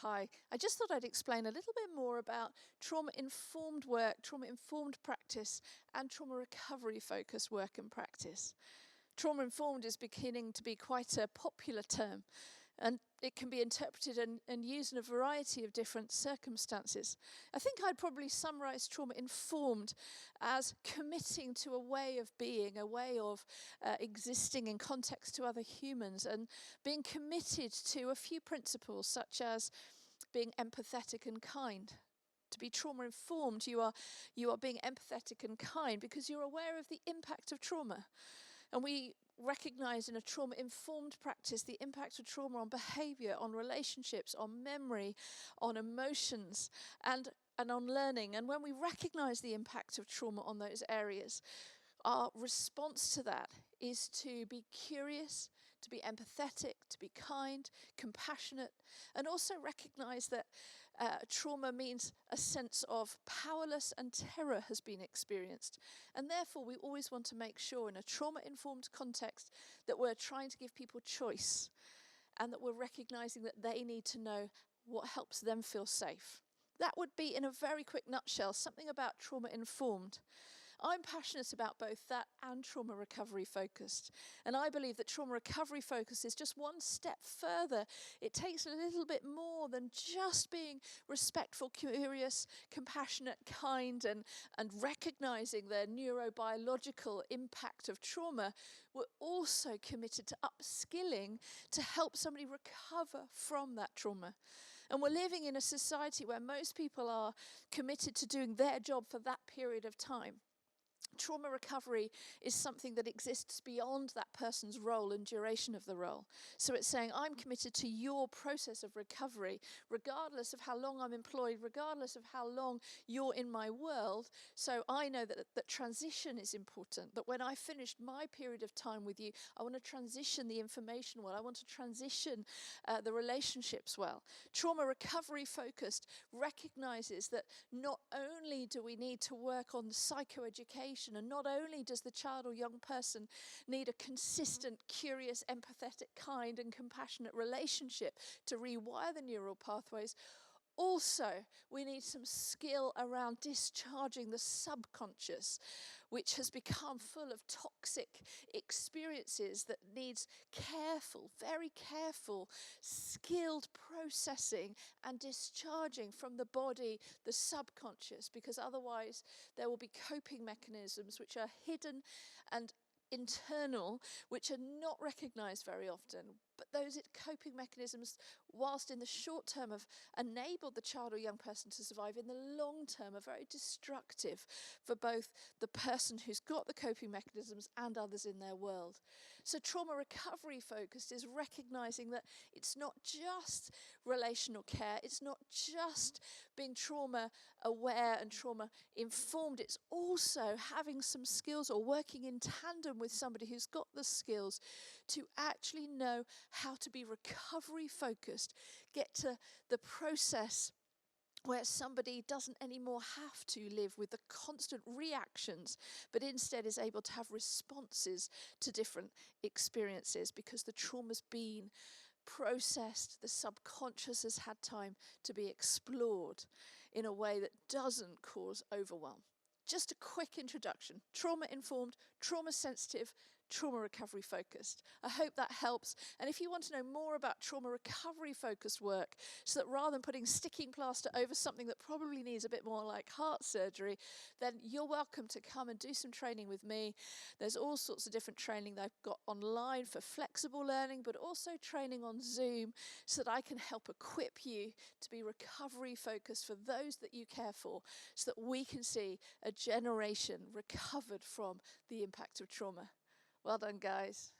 Hi, I just thought I'd explain a little bit more about trauma-informed work, trauma-informed practice, and trauma recovery-focused work and practice. Trauma-informed is beginning to be quite a popular term, and it can be interpreted and used in a variety of different circumstances. I think I'd probably summarize trauma-informed as committing to a way of being, a way of existing in context to other humans, and being committed to a few principles such as being empathetic and kind. To be trauma-informed, you are being empathetic and kind because you're aware of the impact of trauma. And we recognize in a trauma-informed practice the impact of trauma on behavior, on relationships, on memory, on emotions, and on learning. And when we recognize the impact of trauma on those areas, our response to that is to be curious, to be empathetic, to be kind, compassionate, and also recognize that trauma means a sense of powerless and terror has been experienced. And therefore, we always want to make sure in a trauma-informed context that we're trying to give people choice and that we're recognizing that they need to know what helps them feel safe. That would be, in a very quick nutshell, something about trauma-informed. I'm passionate about both that and trauma recovery focused. And I believe that trauma recovery focused is just one step further. It takes a little bit more than just being respectful, curious, compassionate, kind, and recognizing the neurobiological impact of trauma. We're also committed to upskilling to help somebody recover from that trauma. And we're living in a society where most people are committed to doing their job for that period of time. Trauma recovery is something that exists beyond that person's role and duration of the role. So it's saying, I'm committed to your process of recovery, regardless of how long I'm employed, regardless of how long you're in my world. So I know that transition is important, that when I finished my period of time with you, I want to transition the information well. I want to transition the relationships well. Trauma recovery focused recognizes that not only do we need to work on psychoeducation, and not only does the child or young person need a consistent, curious, empathetic, kind, and compassionate relationship to rewire the neural pathways, also we need some skill around discharging the subconscious, which has become full of toxic experiences that needs careful, very careful, skilled processing and discharging from the body, the subconscious, because otherwise there will be coping mechanisms which are hidden and internal, which are not recognized very often. But those coping mechanisms, whilst in the short term have enabled the child or young person to survive, in the long term are very destructive for both the person who's got the coping mechanisms and others in their world. So trauma recovery focused is recognizing that it's not just relational care, it's not just being trauma aware and trauma informed, it's also having some skills or working in tandem with somebody who's got the skills to actually know how to be recovery focused, get to the process where somebody doesn't anymore have to live with the constant reactions, but instead is able to have responses to different experiences because the trauma's been processed, the subconscious has had time to be explored in a way that doesn't cause overwhelm. Just a quick introduction. Trauma-informed, trauma-sensitive, trauma recovery focused. I hope that helps. And if you want to know more about trauma recovery focused work, so that rather than putting sticking plaster over something that probably needs a bit more like heart surgery, then you're welcome to come and do some training with me. There's all sorts of different training that I've got online for flexible learning, but also training on Zoom so that I can help equip you to be recovery focused for those that you care for, so that we can see a generation recovered from the impact of trauma. Well done, guys.